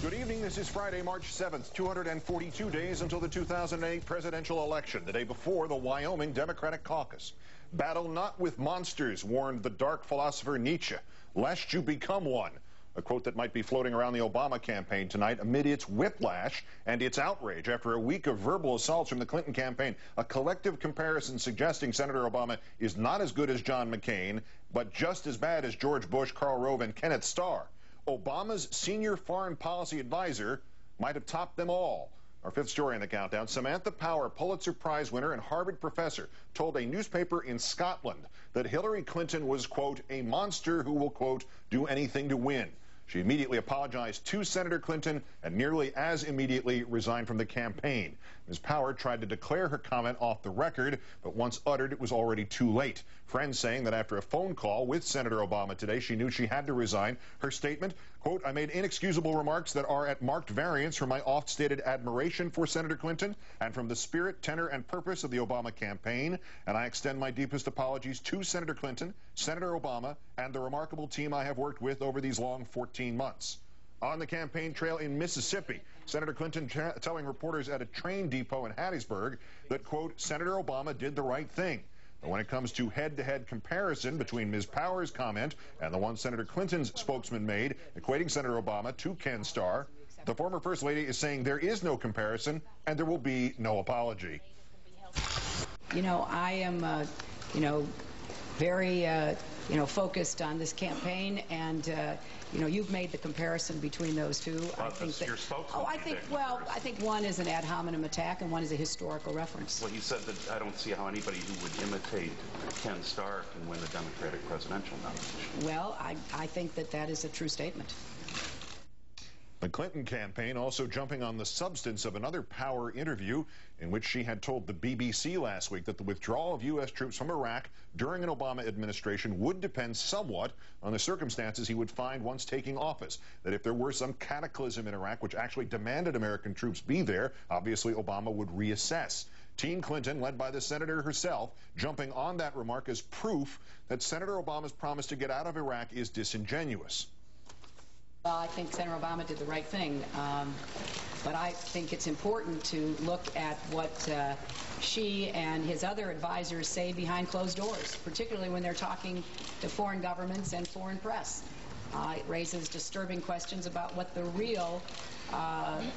Good evening. This is Friday, March 7th, 242 days until the 2008 presidential election, the day before the Wyoming Democratic caucus. Battle not with monsters, warned the dark philosopher Nietzsche, lest you become one. A quote that might be floating around the Obama campaign tonight amid its whiplash and its outrage after a week of verbal assaults from the Clinton campaign. A collective comparison suggesting Senator Obama is not as good as John McCain, but just as bad as George Bush, Karl Rove, and Kenneth Starr. Obama's senior foreign policy advisor might have topped them all. Our fifth story in the countdown, Samantha Power, Pulitzer Prize winner and Harvard professor, told a newspaper in Scotland that Hillary Clinton was, quote, a monster who will, quote, do anything to win. She immediately apologized to Senator Clinton and nearly as immediately resigned from the campaign. Ms. Power tried to declare her comment off the record, but once uttered, it was already too late. Friends saying that after a phone call with Senator Obama today, she knew she had to resign. Her statement, quote, I made inexcusable remarks that are at marked variance from my oft-stated admiration for Senator Clinton and from the spirit, tenor, and purpose of the Obama campaign, and I extend my deepest apologies to Senator Clinton, Senator Obama, and the remarkable team I have worked with over these long 14 months. On the campaign trail in Mississippi, Senator Clinton telling reporters at a train depot in Hattiesburg that, quote, Senator Obama did the right thing. But when it comes to head-to-head comparison between Ms. Power's comment and the one Senator Clinton's spokesman made, equating Senator Obama to Kenn Starr, the former First Lady is saying there is no comparison and there will be no apology. You know, I am, very, focused on this campaign, and, you've made the comparison between those two. Well, I think that your spokesman. I think one is an ad hominem attack and one is a historical reference. Well, you said that I don't see how anybody who would imitate Kenn Starr can win the Democratic presidential nomination. Well, I think that that is a true statement. The Clinton campaign also jumping on the substance of another Power interview in which she had told the BBC last week that the withdrawal of U.S. troops from Iraq during an Obama administration would depend somewhat on the circumstances he would find once taking office. That if there were some cataclysm in Iraq which actually demanded American troops be there, obviously Obama would reassess. Team Clinton, led by the senator herself, jumping on that remark as proof that Senator Obama's promise to get out of Iraq is disingenuous. Well, I think Senator Obama did the right thing, but I think it's important to look at what she and his other advisors say behind closed doors, particularly when they're talking to foreign governments and foreign press. It raises disturbing questions about what the real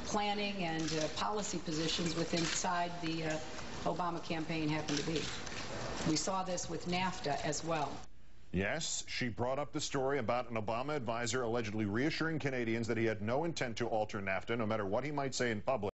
planning and policy positions within inside the Obama campaign happen to be. We saw this with NAFTA as well. Yes, she brought up the story about an Obama advisor allegedly reassuring Canadians that he had no intent to alter NAFTA, no matter what he might say in public.